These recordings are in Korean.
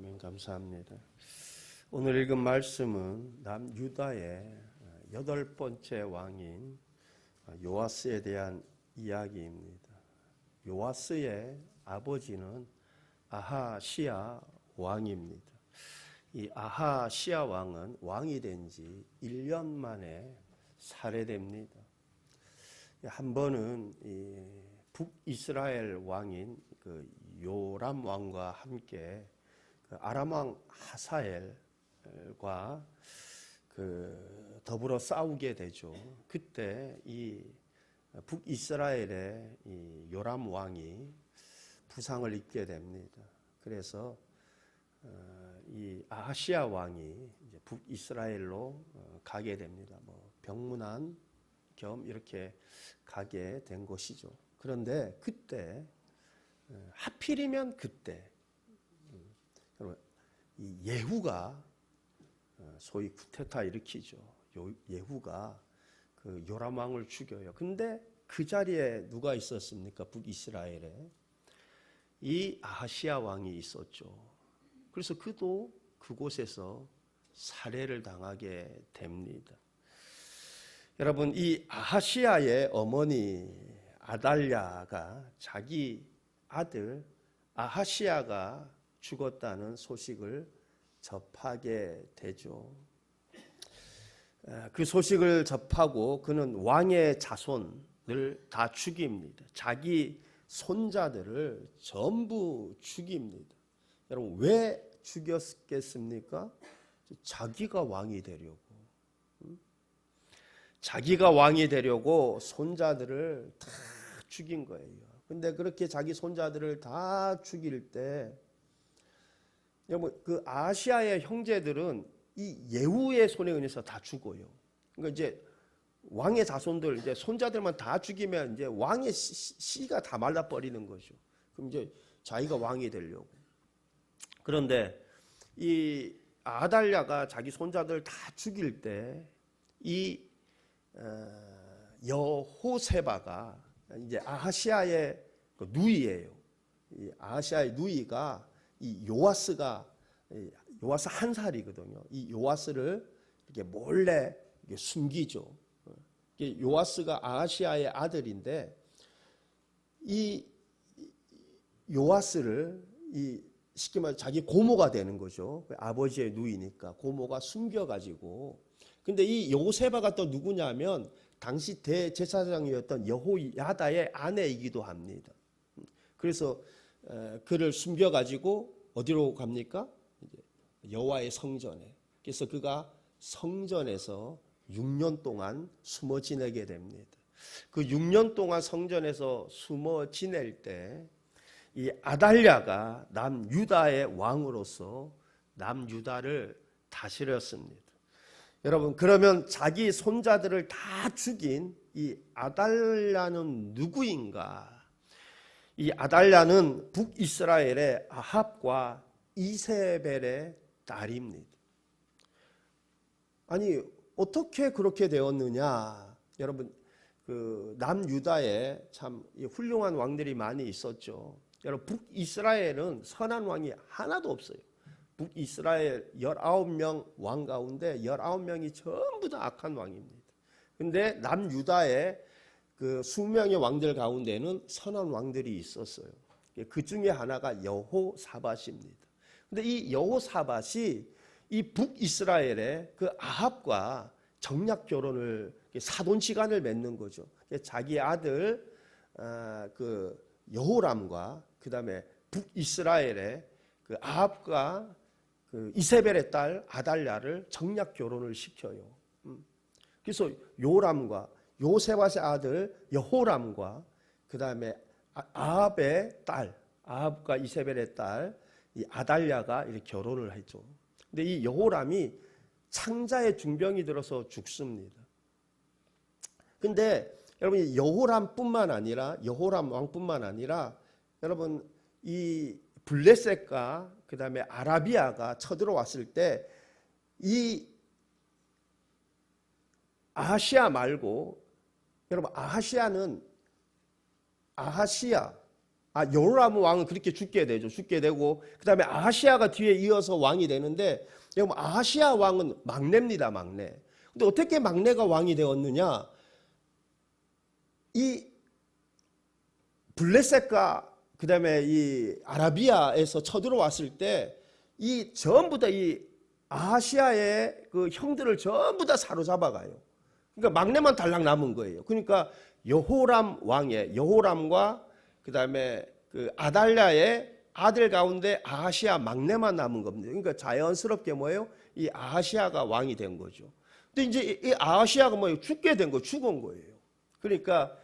아멘. 감사합니다. 오늘 읽은 말씀은 남유다의 8번째 왕인 요아스에 대한 이야기입니다. 요아스의 아버지는 아하시야 왕입니다. 이 아하시야 왕은 왕이 된 지 1년 만에 살해됩니다. 한 번은 이 북이스라엘 왕인 그 요람 왕과 함께 그 아람 왕 하사엘과 그 더불어 싸우게 되죠. 그때 이 북이스라엘의 이 요람 왕이 부상을 입게 됩니다. 그래서 이 아하시야 왕이 이제 북이스라엘로 가게 됩니다. 뭐 병문안 겸 이렇게 가게 된 것이죠. 그런데 그때 하필이면 그때 이 예후가 소위 쿠데타 일으키죠. 예후가 그 요람 왕을 죽여요. 근데 그 자리에 누가 있었습니까? 북이스라엘에 이 아하시야 왕이 있었죠. 그래서 그도 그곳에서 살해를 당하게 됩니다. 여러분, 이 아하시야의 어머니 아달랴가 자기 아들 아하시야가 죽었다는 소식을 접하게 되죠. 그 소식을 접하고 그는 왕의 자손을 다 죽입니다. 자기 손자들을 전부 죽입니다. 여러분, 왜 죽였겠습니까? 자기가 왕이 되려고. 자기가 왕이 되려고 손자들을 다 죽인 거예요. 근데 그렇게 자기 손자들을 다 죽일 때, 그 아시아의 형제들은 이 예후의 손에 의해서 다 죽어요. 그러니까 이제 왕의 자손들, 이제 손자들만 다 죽이면 이제 왕의 씨가 다 말라버리는 거죠. 그럼 이제 자기가 왕이 되려고. 그런데 이 아달랴가 자기 손자들 다 죽일 때, 이 여호세바가 이제 아하시야의 누이예요. 이 아하시야의 누이가 이 요아스 한 살이거든요. 이 요아스를 이렇게 몰래 이렇게 숨기죠. 요아스가 아하시야의 아들인데 이 요아스를 쉽게 말해 자기 고모가 되는 거죠. 아버지의 누이니까 고모가 숨겨가지고. 근데 이 요세바가 또 누구냐면 당시 대제사장이었던 여호야다의 아내이기도 합니다. 그래서 그를 숨겨가지고 어디로 갑니까? 여호와의 성전에. 그래서 그가 성전에서 6년 동안 숨어 지내게 됩니다. 그 6년 동안 성전에서 숨어 지낼 때 이 아달랴가 남유다의 왕으로서 남유다를 다스렸습니다. 여러분, 그러면 자기 손자들을 다 죽인 이 아달랴는 누구인가? 이 아달랴는 북이스라엘의 아합과 이세벨의 딸입니다. 아니, 어떻게 그렇게 되었느냐? 여러분, 그 남유다에 참 훌륭한 왕들이 많이 있었죠. 여러분, 북이스라엘은 선한 왕이 하나도 없어요. 북이스라엘 19명 왕 가운데 19명이 전부 다 악한 왕입니다. 근데 남유다의 그 수명의 왕들 가운데는 선한 왕들이 있었어요. 그 중에 하나가 여호사밧입니다. 근데 이 여호사밧이 이 북이스라엘의 그 아합과 정략 결혼을 사돈지간을 맺는 거죠. 자기 아들 그 여호람과 그다음에 북이스라엘의 그 아합과 그 이세벨의 딸 아달랴를 정략 결혼을 시켜요. 그래서 요람과 요세밧의 아들 여호람과 그다음에 아합의 딸, 아합과 이세벨의 딸 이 아달랴가 이렇게 결혼을 했죠. 근데 이 여호람이 창자에 중병이 들어서 죽습니다. 근데 여러분, 여호람뿐만 아니라 여호람 왕뿐만 아니라 여러분, 이 블레셋과 그다음에 아라비아가 쳐들어왔을 때 이 아하시야 말고, 여러분, 아하시야는 아하시야 여호람 왕은 그렇게 죽게 되죠. 죽게 되고 그다음에 아하시아가 뒤에 이어서 왕이 되는데 여러분 아하시아 왕은 막내입니다. 막내. 근데 어떻게 막내가 왕이 되었느냐? 이 블레셋과 그다음에 이 아라비아에서 쳐들어왔을 때 이 전부 다 이 아하시아의 그 형들을 전부 다 사로잡아가요. 그러니까 막내만 달랑 남은 거예요. 그러니까 여호람과 그다음에 그 아달랴의 아들 가운데 아하시아 막내만 남은 겁니다. 그러니까 자연스럽게 뭐예요? 이 아하시아가 왕이 된 거죠. 근데 이제 이 아하시아가 뭐예요? 죽게 된 거, 죽은 거예요. 그러니까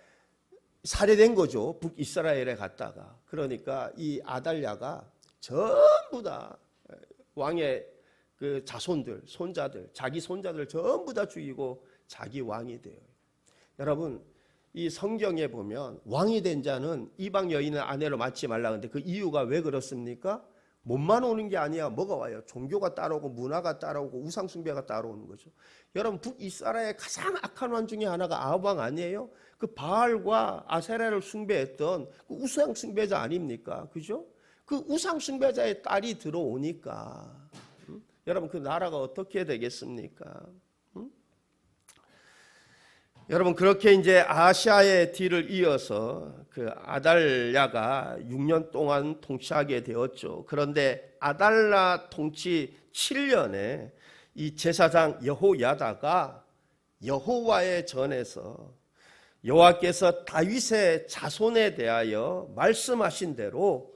살해된 거죠. 북이스라엘에 갔다가. 그러니까 이 아달랴가 전부 다 왕의 그 자손들, 손자들, 자기 손자들 전부 다 죽이고 자기 왕이 돼요. 여러분, 이 성경에 보면 왕이 된 자는 이방 여인의 아내로 맞지 말라. 근데 그 이유가 왜 그렇습니까? 몸만 오는 게 아니야. 뭐가 와요? 종교가 따라오고 문화가 따라오고 우상 숭배가 따라오는 거죠. 여러분, 북이스라엘의 가장 악한 왕 중에 하나가 아합 왕 아니에요? 그 바알과 아세라를 숭배했던 그 우상 숭배자 아닙니까? 그죠? 그 우상 숭배자의 딸이 들어오니까 여러분 그 나라가 어떻게 되겠습니까? 여러분 그렇게 이제 아시아의 뒤를 이어서 그 아달랴가 6년 동안 통치하게 되었죠. 그런데 아달랴 통치 7년에 이 제사장 여호야다가 여호와의 전에서 여호와께서 다윗의 자손에 대하여 말씀하신 대로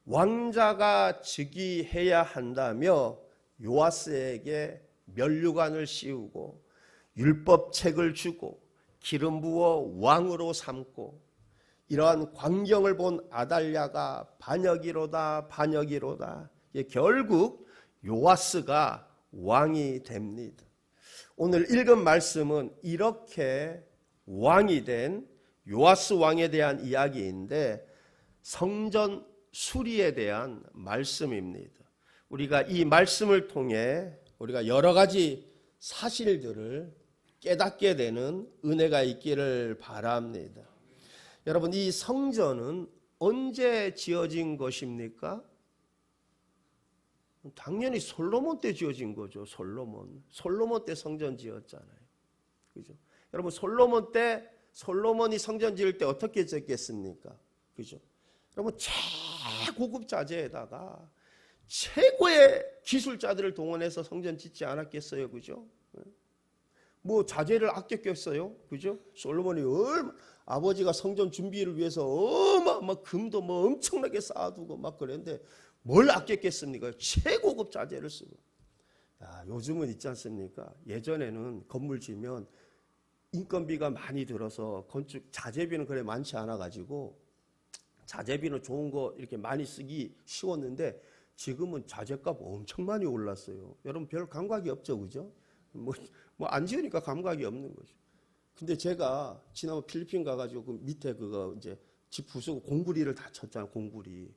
왕자가 즉위해야 한다며 요아스에게 면류관을 씌우고 율법책을 주고 기름 부어 왕으로 삼고 이러한 광경을 본 아달랴가 반역이로다. 결국 요아스가 왕이 됩니다. 오늘 읽은 말씀은 이렇게 왕이 된 요아스 왕에 대한 이야기인데 성전 수리에 대한 말씀입니다. 우리가 이 말씀을 통해 우리가 여러 가지 사실들을 깨닫게 되는 은혜가 있기를 바랍니다. 여러분 이 성전은 언제 지어진 것입니까? 당연히 솔로몬 때 지어진 거죠. 솔로몬 때 성전 지었잖아요. 그죠? 여러분 솔로몬이 성전 지을 때 어떻게 지었겠습니까? 그죠? 여러분 최고급 자재에다가 최고의 기술자들을 동원해서 성전 짓지 않았겠어요, 그죠? 뭐 자재를 아꼈겠어요, 그죠? 솔로몬이 아버지가 성전 준비를 위해서 막 금도 뭐 엄청나게 쌓아두고 막 그랬는데 뭘 아꼈겠습니까? 최고급 자재를 쓰고. 요즘은 있지 않습니까? 예전에는 건물 지면 인건비가 많이 들어서 건축 자재비는 그래 많지 않아 가지고 자재비는 좋은 거 이렇게 많이 쓰기 쉬웠는데 지금은 자재값 엄청 많이 올랐어요. 여러분 별 감각이 없죠, 그죠? 뭐 안 지으니까 감각이 없는 거죠. 근데 제가 지난번 필리핀 가가지고 그 밑에 그거 이제 집 부수고 공구리를 다 쳤잖아요, 공구리.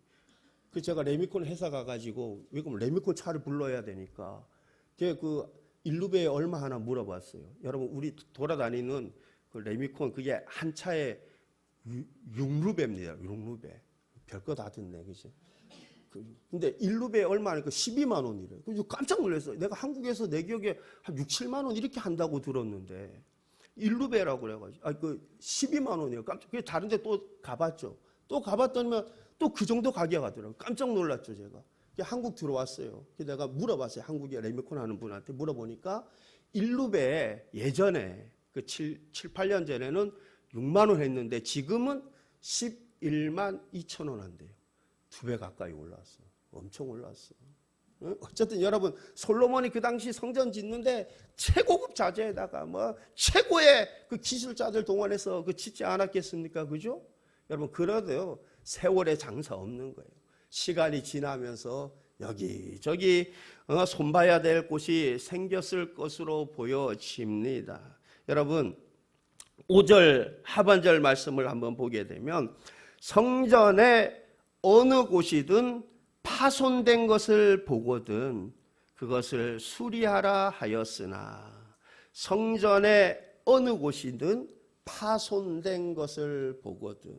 그 제가 레미콘 회사 가가지고 왜 그럼 레미콘 차를 불러야 되니까 그 일루베에 얼마 하나 물어봤어요. 여러분 우리 돌아다니는 그 레미콘 그게 한 차에 6루베입니다. 6루베. 별거 다 듣네, 그죠? 근데 1루베에 얼마 하니까 12만 원이래. 그래서 깜짝 놀랐어요. 내가 한국에서 내 기억에 한 6, 7만 원 이렇게 한다고 들었는데 1루베라고 그래가지고 그 12만 원이에요. 깜짝. 그래서 다른 데 또 가봤죠. 또 가봤더니 또 그 정도 가격이 하더라고요. 깜짝 놀랐죠, 제가. 한국 들어왔어요. 그래서 내가 물어봤어요. 한국에 레미콘 하는 분한테 물어보니까 1루베에 예전에 그 7, 8년 전에는 6만 원 했는데 지금은 11만 2천 원 한대요. 2배 가까이 올랐어. 엄청 올랐어. 어쨌든 여러분 솔로몬이 그 당시 성전 짓는데 최고급 자재에다가 뭐 최고의 그 기술자들 동원해서 그 짓지 않았겠습니까? 그죠? 여러분 그래도요 세월의 장사 없는 거예요. 시간이 지나면서 여기저기 손봐야 될 곳이 생겼을 것으로 보여집니다. 여러분 5절 하반절 말씀을 한번 보게 되면 성전의 어느 곳이든 파손된 것을 보거든 그것을 수리하라 하였으나 성전의 어느 곳이든 파손된 것을 보거든.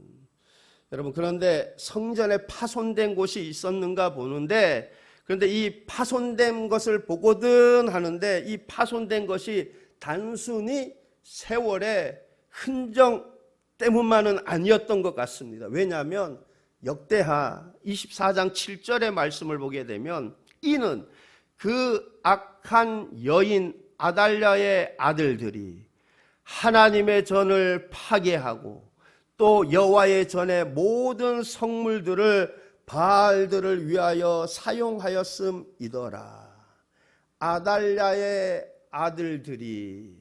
여러분, 그런데 성전에 파손된 곳이 있었는가 보는데, 그런데 이 파손된 것을 보거든 하는데, 이 파손된 것이 단순히 세월의 흔적 때문만은 아니었던 것 같습니다. 왜냐하면 역대하 24장 7절의 말씀을 보게 되면, 이는 그 악한 여인 아달랴의 아들들이 하나님의 전을 파괴하고 또 여호와의 전의 모든 성물들을 바알들을 위하여 사용하였음이더라. 아달랴의 아들들이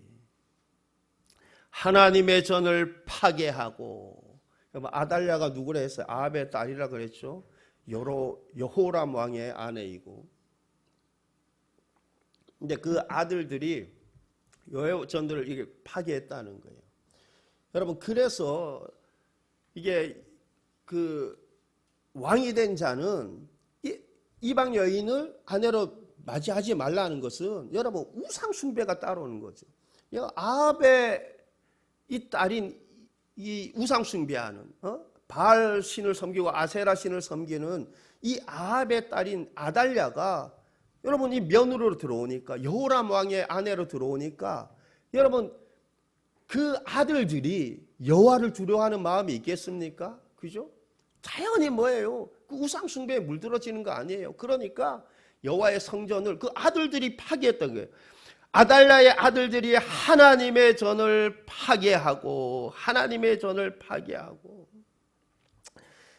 하나님의 전을 파괴하고, 아달랴가 누구라 했어요? 아합의 딸이라 그랬죠. 여호람 왕의 아내이고, 근데 그 아들들이 여호와의 전들을 이게 파괴했다는 거예요. 여러분, 그래서 이게 그 왕이 된 자는 이방 여인을 아내로 맞이하지 말라는 것은 여러분 우상 숭배가 따라오는 거죠. 아합의 이 딸인 이 우상 숭배하는 바알 신을 섬기고 아세라 신을 섬기는 이 아합의 딸인 아달랴가 여러분 이 며느리로 들어오니까, 여호람 왕의 아내로 들어오니까, 여러분 그 아들들이 여호와를 두려워하는 마음이 있겠습니까? 그죠? 자연히 뭐예요? 그 우상 숭배에 물들어지는 거 아니에요. 그러니까 여호와의 성전을 그 아들들이 파괴했던 거예요. 아달랴의 아들들이 하나님의 전을 파괴하고, 하나님의 전을 파괴하고,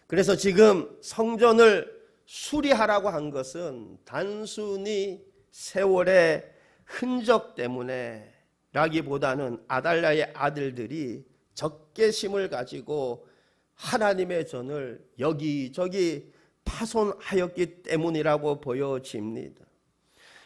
그래서 지금 성전을 수리하라고 한 것은 단순히 세월의 흔적 때문에 라기보다는 아달랴의 아들들이 적개심을 가지고 하나님의 전을 여기저기 파손하였기 때문이라고 보여집니다.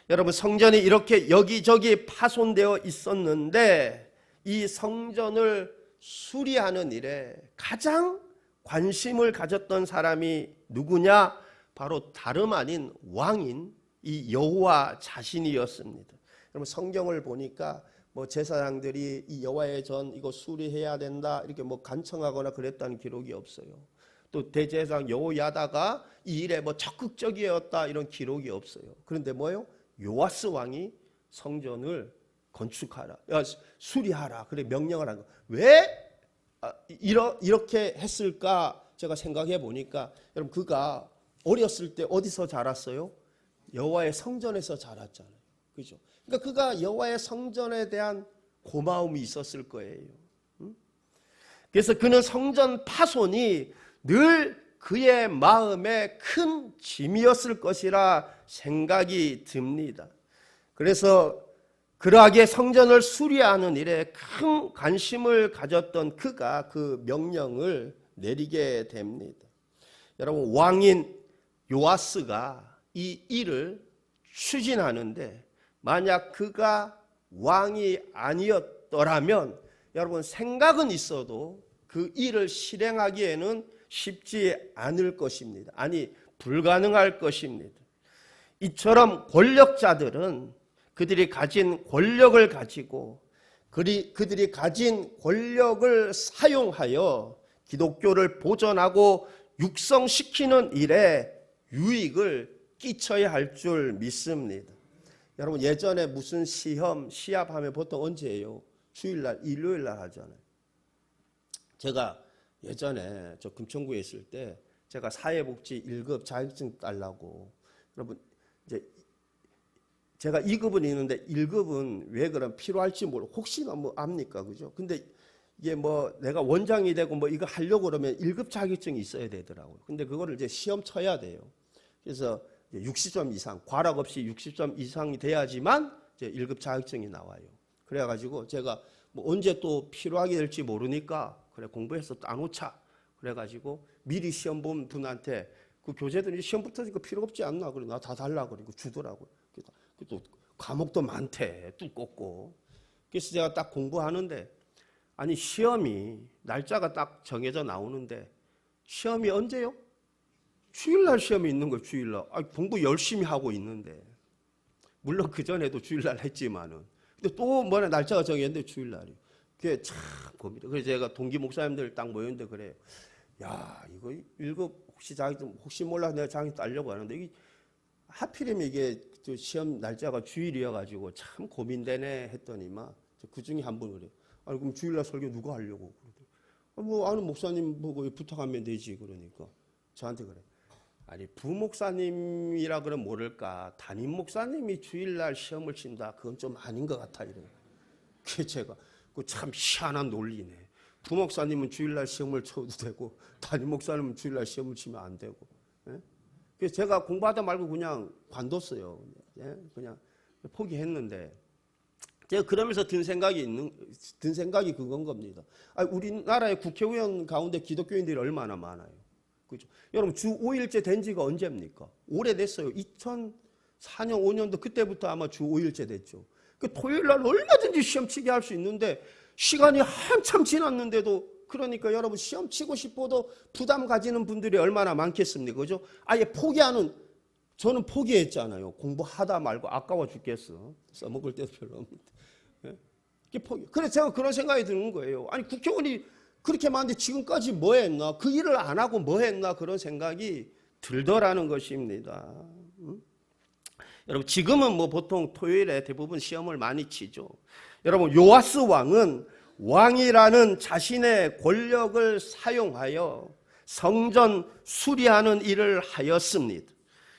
여러분, 성전이 이렇게 여기저기 파손되어 있었는데 이 성전을 수리하는 일에 가장 관심을 가졌던 사람이 누구냐? 바로 다름 아닌 왕인 이 여호와 자신이었습니다. 여러분, 성경을 보니까 뭐 제사장들이 이 여호와의 전 이거 수리해야 된다 이렇게 뭐 간청하거나 그랬다는 기록이 없어요. 또 대제사장 여호야다가 이 일에 뭐 적극적이었다 이런 기록이 없어요. 그런데 뭐예요? 요아스 왕이 성전을 건축하라, 수리하라 그래 명령을 한 거. 왜 이렇게 했을까? 제가 생각해 보니까 여러분, 그가 어렸을 때 어디서 자랐어요? 여호와의 성전에서 자랐잖아요. 그죠? 그러니까 그가 여호와의 성전에 대한 고마움이 있었을 거예요. 그래서 그는 성전 파손이 늘 그의 마음에 큰 짐이었을 것이라 생각이 듭니다. 그래서 그러하게 성전을 수리하는 일에 큰 관심을 가졌던 그가 그 명령을 내리게 됩니다. 여러분, 왕인 요아스가 이 일을 추진하는데 만약 그가 왕이 아니었더라면 여러분 생각은 있어도 그 일을 실행하기에는 쉽지 않을 것입니다. 아니, 불가능할 것입니다. 이처럼 권력자들은 그들이 가진 권력을 가지고 그들이 가진 권력을 사용하여 기독교를 보존하고 육성시키는 일에 유익을 끼쳐야 할 줄 믿습니다. 여러분, 예전에 무슨 시합하면 보통 언제예요? 주일날, 일요일날 하잖아요. 제가 예전에 저 금천구에 있을 때 제가 사회복지 1급 자격증 따려고, 여러분 이제 제가 2급은 있는데 1급은 왜 그럼 필요할지 모르고 혹시나 뭐 압니까? 그죠? 근데 이게 뭐 내가 원장이 되고 뭐 이거 하려고 그러면 1급 자격증이 있어야 되더라고요. 근데 그거를 이제 시험 쳐야 돼요. 그래서 60점 이상, 과락 없이 60점 이상이 돼야지만 이제 1급 자격증이 나와요. 그래가지고 제가 뭐 언제 또 필요하게 될지 모르니까 그래 공부해서 따놓자. 그래가지고 미리 시험 본 분한테 그 교재들이 시험부터 이거 필요 없지 않나? 그래 나 다 달라 그러고 주더라고요. 또 과목도 많대, 두껍고. 그래서 제가 딱 공부하는데 아니 시험이 날짜가 딱 정해져 나오는데 시험이 언제요? 주일날 시험이 있는 거예요. 주일날. 공부 열심히 하고 있는데 물론 그 전에도 주일날 했지만은 근데 또 뭐냐 날짜가 정해졌는데 주일날이. 그게 참 고민돼. 그래서 제가 동기 목사님들 딱 모였는데 그래요. 야, 이거 1급 혹시 몰라 내가 장애 따려고 하는데 이게 하필이면 이게 시험 날짜가 주일이어가지고 참 고민되네 했더니만 그 중에 한 분이 그래요. 아니 그럼 주일날 설교 누가 하려고? 뭐 아는 목사님 보고 부탁하면 되지. 그러니까 저한테 그래. 아니 부목사님이라 그러면 모를까 담임 목사님이 주일날 시험을 친다. 그건 좀 아닌 것 같아 이래요. 그게 제가 그 참 희한한 논리네. 부목사님은 주일날 시험을 쳐도 되고 담임 목사님은 주일날 시험을 치면 안 되고. 예? 그래서 제가 공부하다 말고 그냥 관뒀어요. 예? 그냥 포기했는데 제가 그러면서 든 생각이 그건 겁니다. 아니, 우리나라의 국회의원 가운데 기독교인들이 얼마나 많아요. 그죠? 여러분 주 5일째 된 지가 언제입니까? 오래됐어요. 2004년 5년도 그때부터 아마 주 5일째 됐죠. 그 토요일 날 얼마든지 시험 치게 할 수 있는데 시간이 한참 지났는데도 그러니까 여러분 시험 치고 싶어도 부담 가지는 분들이 얼마나 많겠습니까? 그죠? 아예 포기하는 저는 포기했잖아요. 공부하다 말고 아까워 죽겠어. 써먹을 때도 별로 없는데. 예? 포기. 그래서 제가 그런 생각이 드는 거예요. 아니 국회의원이 그렇게 많은데 지금까지 뭐 했나? 그 일을 안 하고 뭐 했나? 그런 생각이 들더라는 것입니다. 여러분 지금은 뭐 보통 토요일에 대부분 시험을 많이 치죠. 여러분 요아스 왕은 왕이라는 자신의 권력을 사용하여 성전 수리하는 일을 하였습니다.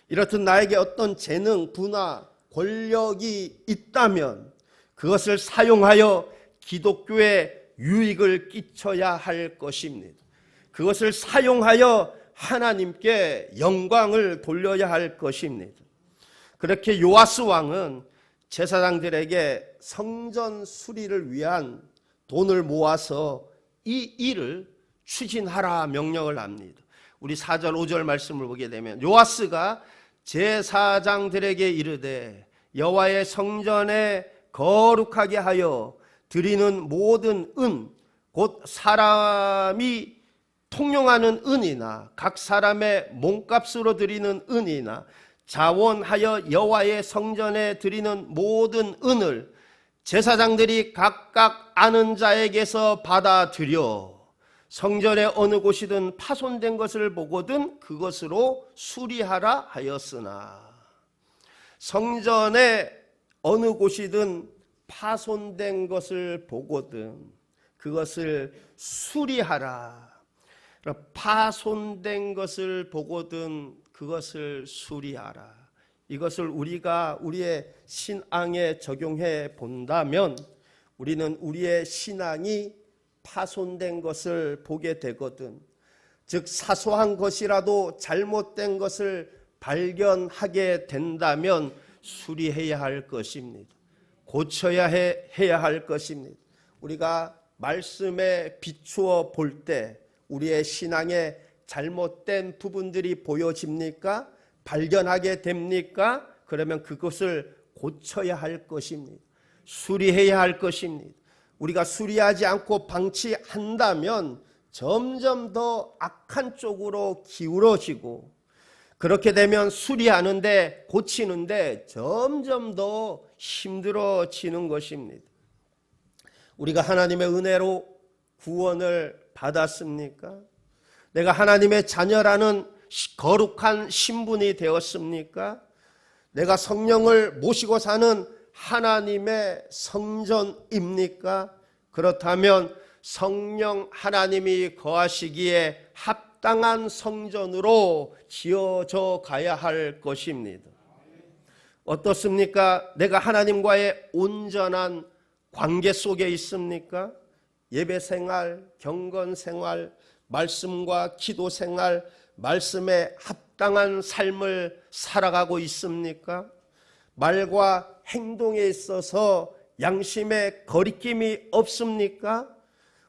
이렇듯 나에게 어떤 재능, 부나 권력이 있다면 그것을 사용하여 기독교에 유익을 끼쳐야 할 것입니다. 그것을 사용하여 하나님께 영광을 돌려야 할 것입니다. 그렇게 요아스 왕은 제사장들에게 성전 수리를 위한 돈을 모아서 이 일을 추진하라 명령을 합니다. 우리 4절 5절 말씀을 보게 되면 요아스가 제사장들에게 이르되 여호와의 성전에 거룩하게 하여 드리는 모든 은 곧 사람이 통용하는 은이나 각 사람의 몸값으로 드리는 은이나 자원하여 여호와의 성전에 드리는 모든 은을 제사장들이 각각 아는 자에게서 받아들여 성전의 어느 곳이든 파손된 것을 보거든 그것으로 수리하라 하였으나 성전의 어느 곳이든 파손된 것을 보거든 그것을 수리하라. 파손된 것을 보거든 그것을 수리하라. 이것을 우리가 우리의 신앙에 적용해 본다면 우리는 우리의 신앙이 파손된 것을 보게 되거든. 즉 사소한 것이라도 잘못된 것을 발견하게 된다면 수리해야 할 것입니다. 고쳐야 해야 할 것입니다. 우리가 말씀에 비추어 볼 때 우리의 신앙에 잘못된 부분들이 보여집니까? 발견하게 됩니까? 그러면 그것을 고쳐야 할 것입니다. 수리해야 할 것입니다. 우리가 수리하지 않고 방치한다면 점점 더 악한 쪽으로 기울어지고 그렇게 되면 수리하는데 고치는데 점점 더 힘들어지는 것입니다. 우리가 하나님의 은혜로 구원을 받았습니까? 내가 하나님의 자녀라는 거룩한 신분이 되었습니까? 내가 성령을 모시고 사는 하나님의 성전입니까? 그렇다면 성령 하나님이 거하시기에 합당한 성전으로 지어져 가야 할 것입니다. 어떻습니까? 내가 하나님과의 온전한 관계 속에 있습니까? 예배 생활, 경건 생활, 말씀과 기도 생활, 말씀에 합당한 삶을 살아가고 있습니까? 말과 행동에 있어서 양심의 거리낌이 없습니까?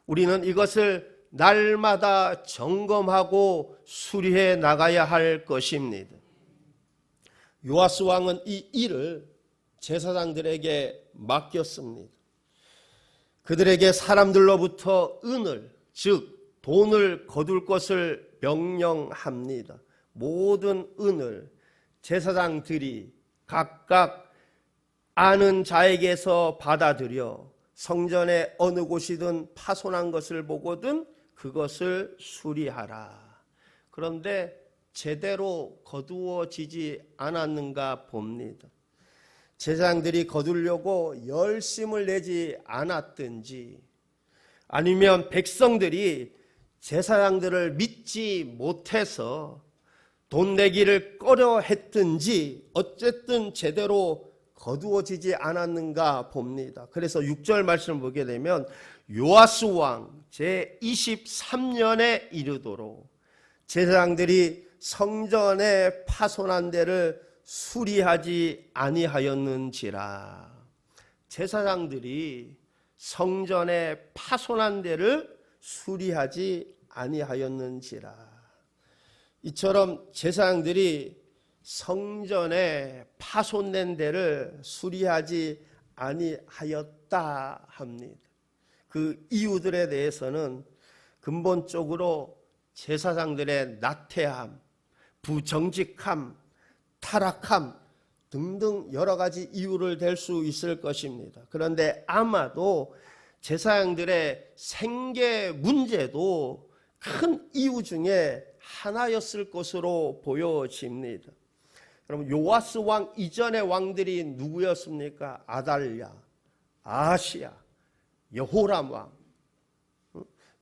우리는 이것을 날마다 점검하고 수리해 나가야 할 것입니다. 요아스 왕은 이 일을 제사장들에게 맡겼습니다. 그들에게 사람들로부터 은을, 즉 돈을 거둘 것을 명령합니다. 모든 은을 제사장들이 각각 아는 자에게서 받아들여 성전의 어느 곳이든 파손한 것을 보거든 그것을 수리하라. 그런데 제대로 거두어지지 않았는가 봅니다. 제사장들이 거두려고 열심을 내지 않았든지, 아니면 백성들이 제사장들을 믿지 못해서 돈 내기를 꺼려 했든지, 어쨌든 제대로 거두어지지 않았는가 봅니다. 그래서 6절 말씀을 보게 되면 요아스 왕 제23년에 이르도록 제사장들이 성전에 파손한 데를 수리하지 아니하였는지라. 제사장들이 성전에 파손한 데를 수리하지 아니하였는지라. 이처럼 제사장들이 성전에 파손된 데를 수리하지 아니하였다 합니다. 그 이유들에 대해서는 근본적으로 제사장들의 나태함, 부정직함, 타락함 등등 여러 가지 이유를 댈 수 있을 것입니다. 그런데 아마도 제사장들의 생계 문제도 큰 이유 중에 하나였을 것으로 보여집니다. 여러분, 요아스 왕 이전의 왕들이 누구였습니까? 아달랴, 아하시야, 여호람 왕.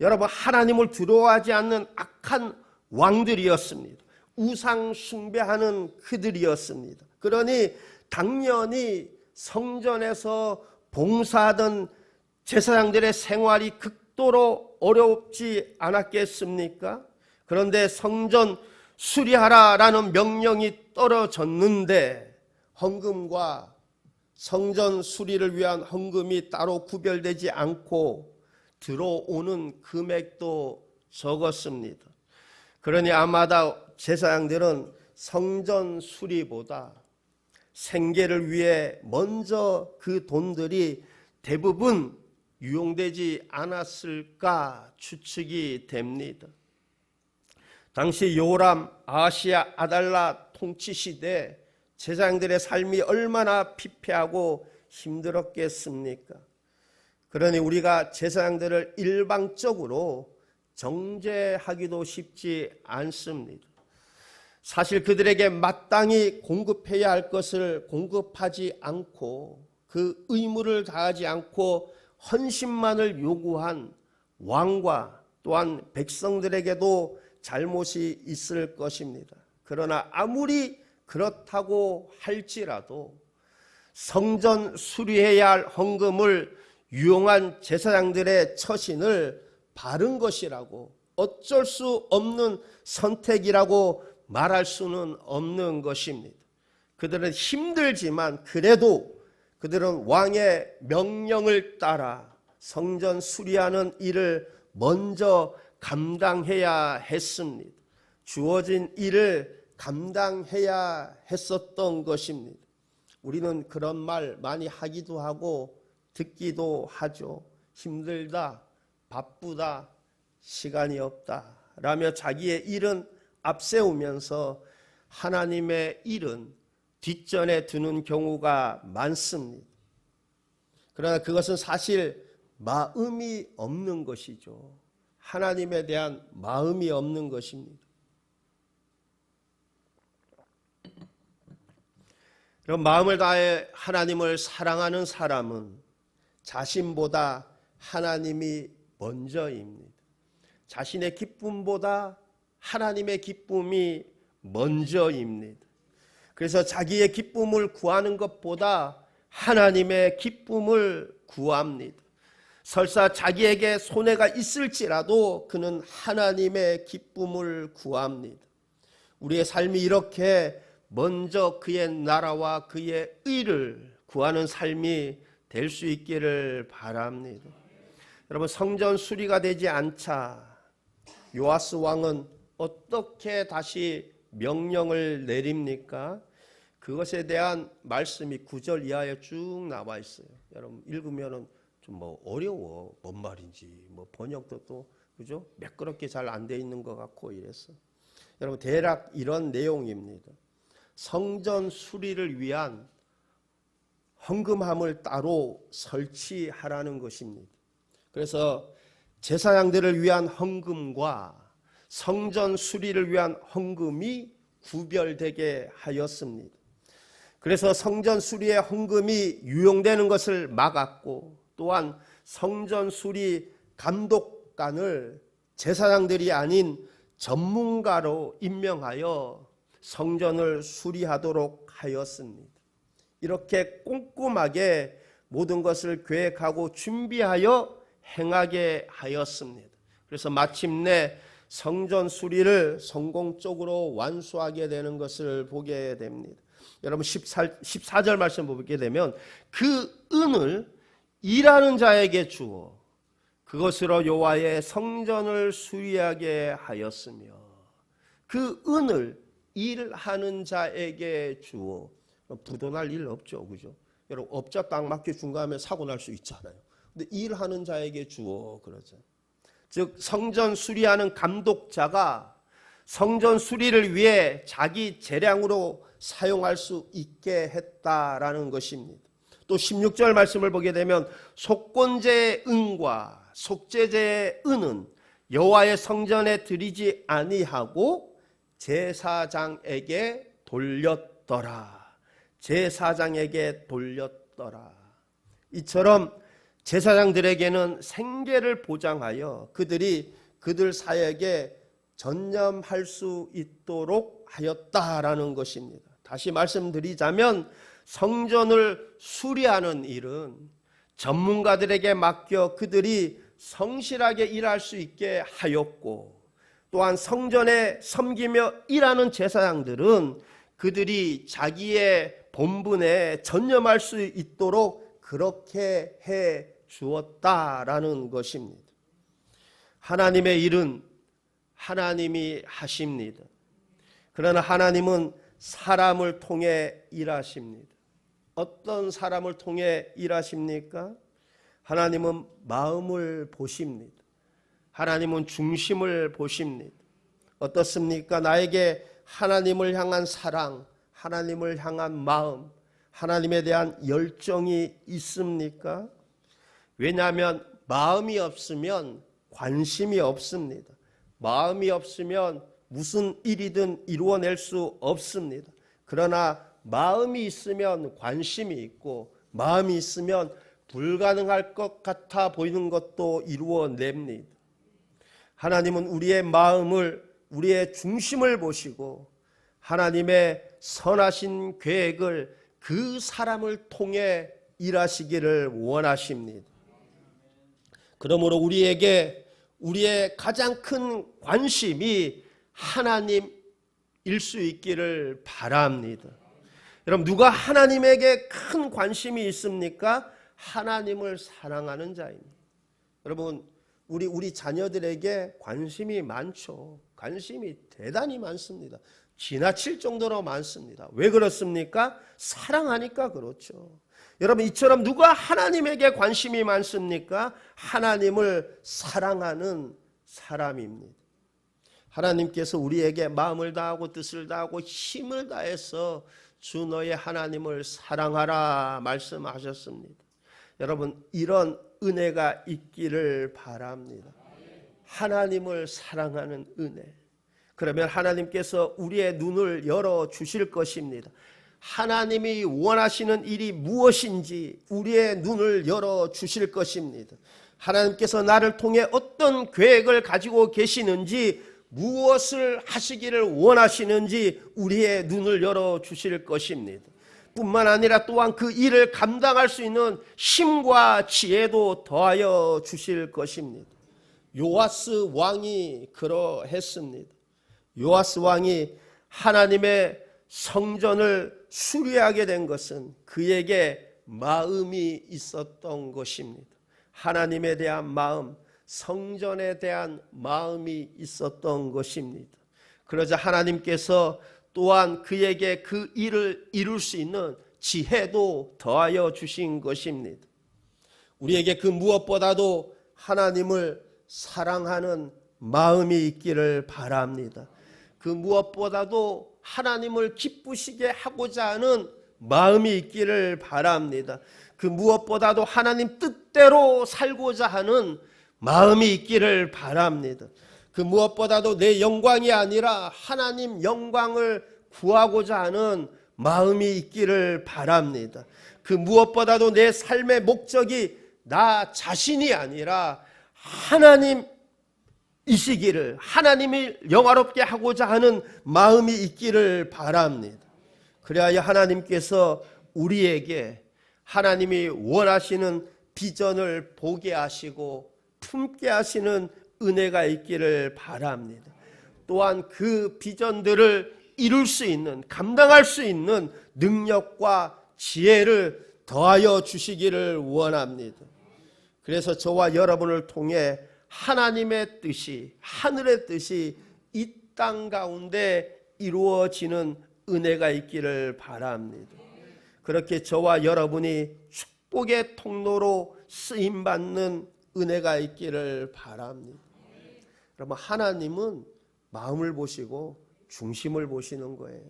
여러분, 하나님을 두려워하지 않는 악한 왕들이었습니다. 우상 숭배하는 그들이었습니다. 그러니 당연히 성전에서 봉사하던 제사장들의 생활이 극도로 어렵지 않았겠습니까? 그런데 성전 수리하라라는 명령이 떨어졌는데 헌금과 성전 수리를 위한 헌금이 따로 구별되지 않고 들어오는 금액도 적었습니다. 그러니 아마도 제사장들은 성전 수리보다 생계를 위해 먼저 그 돈들이 대부분 유용되지 않았을까 추측이 됩니다. 당시 요람, 아하시야, 아달랴 통치 시대 제사장들의 삶이 얼마나 피폐하고 힘들었겠습니까? 그러니 우리가 제사장들을 일방적으로 정죄하기도 쉽지 않습니다. 사실 그들에게 마땅히 공급해야 할 것을 공급하지 않고 그 의무를 다하지 않고 헌신만을 요구한 왕과 또한 백성들에게도 잘못이 있을 것입니다. 그러나 아무리 그렇다고 할지라도 성전 수리해야 할 헌금을 유용한 제사장들의 처신을 바른 것이라고, 어쩔 수 없는 선택이라고 말할 수는 없는 것입니다. 그들은 힘들지만 그래도 그들은 왕의 명령을 따라 성전 수리하는 일을 먼저 감당해야 했습니다. 주어진 일을 감당해야 했었던 것입니다. 우리는 그런 말 많이 하기도 하고 듣기도 하죠. 힘들다, 바쁘다, 시간이 없다 라며 자기의 일은 앞세우면서 하나님의 일은 뒷전에 두는 경우가 많습니다. 그러나 그것은 사실 마음이 없는 것이죠. 하나님에 대한 마음이 없는 것입니다. 그럼 마음을 다해 하나님을 사랑하는 사람은 자신보다 하나님이 먼저입니다. 자신의 기쁨보다 하나님의 기쁨이 먼저입니다. 그래서 자기의 기쁨을 구하는 것보다 하나님의 기쁨을 구합니다. 설사 자기에게 손해가 있을지라도 그는 하나님의 기쁨을 구합니다. 우리의 삶이 이렇게 먼저 그의 나라와 그의 의를 구하는 삶이 될 수 있기를 바랍니다. 여러분, 성전 수리가 되지 않자 요아스 왕은 어떻게 다시 명령을 내립니까? 그것에 대한 말씀이 9절 이하에 쭉 나와 있어요. 여러분 읽으면은 좀 어려워. 뭔 말인지 번역도 또 그죠? 매끄럽게 잘 안 돼 있는 것 같고 이래서 여러분 대략 이런 내용입니다. 성전 수리를 위한 헌금함을 따로 설치하라는 것입니다. 그래서 제사장들을 위한 헌금과 성전 수리를 위한 헌금이 구별되게 하였습니다. 그래서 성전 수리의 헌금이 유용되는 것을 막았고, 또한 성전 수리 감독관을 제사장들이 아닌 전문가로 임명하여 성전을 수리하도록 하였습니다. 이렇게 꼼꼼하게 모든 것을 계획하고 준비하여 행하게 하였습니다. 그래서 마침내 성전 수리를 성공적으로 완수하게 되는 것을 보게 됩니다. 여러분 14절 말씀 보게 되면 그 은을 일하는 자에게 주어 그것으로 여호와의 성전을 수리하게 하였으며, 그 은을 일하는 자에게 주어. 부도날 일 없죠, 그죠? 여러분 업자 딱 맡겨 준 거 하면 사고 날 수 있잖아요. 근데 일하는 자에게 주어 그러죠. 즉 성전 수리하는 감독자가 성전 수리를 위해 자기 재량으로 사용할 수 있게 했다라는 것입니다. 또 16절 말씀을 보게 되면 속건제의 은과 속죄제의 은은 여호와의 성전에 드리지 아니하고 제사장에게 돌렸더라. 제사장에게 돌렸더라. 이처럼 제사장들에게는 생계를 보장하여 그들이 그들 사역에 전념할 수 있도록 하였다라는 것입니다. 다시 말씀드리자면 성전을 수리하는 일은 전문가들에게 맡겨 그들이 성실하게 일할 수 있게 하였고, 또한 성전에 섬기며 일하는 제사장들은 그들이 자기의 본분에 전념할 수 있도록 그렇게 해 주었다라는 것입니다. 하나님의 일은 하나님이 하십니다. 그러나 하나님은 사람을 통해 일하십니다. 어떤 사람을 통해 일하십니까? 하나님은 마음을 보십니다. 하나님은 중심을 보십니다. 어떻습니까? 나에게 하나님을 향한 사랑, 하나님을 향한 마음, 하나님에 대한 열정이 있습니까? 왜냐하면 마음이 없으면 관심이 없습니다. 마음이 없으면 무슨 일이든 이루어낼 수 없습니다. 그러나 마음이 있으면 관심이 있고, 마음이 있으면 불가능할 것 같아 보이는 것도 이루어냅니다. 하나님은 우리의 마음을, 우리의 중심을 보시고 하나님의 선하신 계획을 그 사람을 통해 일하시기를 원하십니다. 그러므로 우리의 가장 큰 관심이 하나님일 수 있기를 바랍니다. 여러분, 누가 하나님에게 큰 관심이 있습니까? 하나님을 사랑하는 자입니다. 여러분, 우리 자녀들에게 관심이 많죠. 관심이 대단히 많습니다. 지나칠 정도로 많습니다. 왜 그렇습니까? 사랑하니까 그렇죠. 여러분, 이처럼 누가 하나님에게 관심이 많습니까? 하나님을 사랑하는 사람입니다. 하나님께서 우리에게 마음을 다하고 뜻을 다하고 힘을 다해서 주 너의 하나님을 사랑하라 말씀하셨습니다. 여러분, 이런 은혜가 있기를 바랍니다. 하나님을 사랑하는 은혜. 그러면 하나님께서 우리의 눈을 열어주실 것입니다. 하나님이 원하시는 일이 무엇인지 우리의 눈을 열어주실 것입니다. 하나님께서 나를 통해 어떤 계획을 가지고 계시는지, 무엇을 하시기를 원하시는지 우리의 눈을 열어주실 것입니다. 뿐만 아니라 또한 그 일을 감당할 수 있는 힘과 지혜도 더하여 주실 것입니다. 요아스 왕이 그러했습니다. 요아스 왕이 하나님의 성전을 수리하게 된 것은 그에게 마음이 있었던 것입니다. 하나님에 대한 마음, 성전에 대한 마음이 있었던 것입니다. 그러자 하나님께서 또한 그에게 그 일을 이룰 수 있는 지혜도 더하여 주신 것입니다. 우리에게 그 무엇보다도 하나님을 사랑하는 마음이 있기를 바랍니다. 그 무엇보다도 하나님을 기쁘시게 하고자 하는 마음이 있기를 바랍니다. 그 무엇보다도 하나님 뜻대로 살고자 하는 마음이 있기를 바랍니다. 그 무엇보다도 내 영광이 아니라 하나님 영광을 구하고자 하는 마음이 있기를 바랍니다. 그 무엇보다도 내 삶의 목적이 나 자신이 아니라 하나님이시기를, 하나님을 영화롭게 하고자 하는 마음이 있기를 바랍니다. 그래야 하나님께서 우리에게 하나님이 원하시는 비전을 보게 하시고 품게 하시는 은혜가 있기를 바랍니다. 또한 그 비전들을 이룰 수 있는, 감당할 수 있는 능력과 지혜를 더하여 주시기를 원합니다. 그래서 저와 여러분을 통해 하나님의 뜻이, 하늘의 뜻이 이 땅 가운데 이루어지는 은혜가 있기를 바랍니다. 그렇게 저와 여러분이 축복의 통로로 쓰임받는 은혜가 있기를 바랍니다. 여러분, 하나님은 마음을 보시고 중심을 보시는 거예요.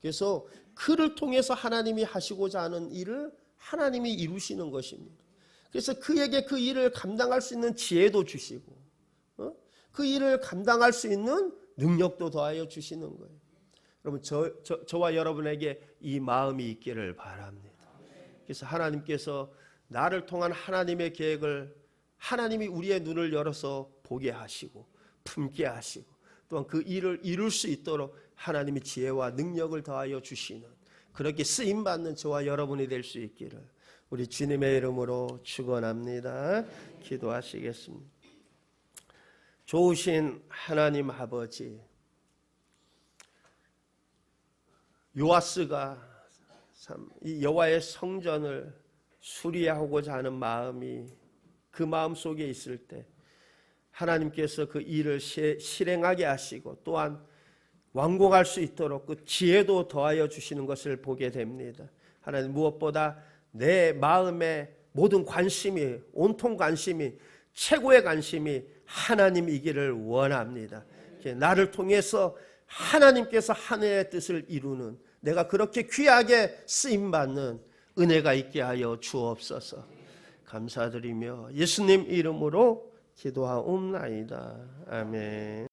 그래서 그를 통해서 하나님이 하시고자 하는 일을 하나님이 이루시는 것입니다. 그래서 그에게 그 일을 감당할 수 있는 지혜도 주시고 그 일을 감당할 수 있는 능력도 더하여 주시는 거예요. 여러분, 저와 여러분에게 이 마음이 있기를 바랍니다. 그래서 하나님께서 나를 통한 하나님의 계획을 하나님이 우리의 눈을 열어서 보게 하시고 품게 하시고 또한 그 일을 이룰 수 있도록 하나님이 지혜와 능력을 더하여 주시는, 그렇게 쓰임받는 저와 여러분이 될 수 있기를 우리 주님의 이름으로 축원합니다. 기도하시겠습니다. 좋으신 하나님 아버지, 요아스가 이 여호와의 성전을 수리하고자 하는 마음이 그 마음 속에 있을 때 하나님께서 그 일을 실행하게 하시고 또한 완공할 수 있도록 그 지혜도 더하여 주시는 것을 보게 됩니다. 하나님, 무엇보다 내 마음의 모든 관심이, 온통 관심이, 최고의 관심이 하나님이기를 원합니다. 나를 통해서 하나님께서 하늘의 뜻을 이루는, 내가 그렇게 귀하게 쓰임받는 은혜가 있게 하여 주옵소서. 감사드리며 예수님 이름으로 기도하옵나이다. 아멘.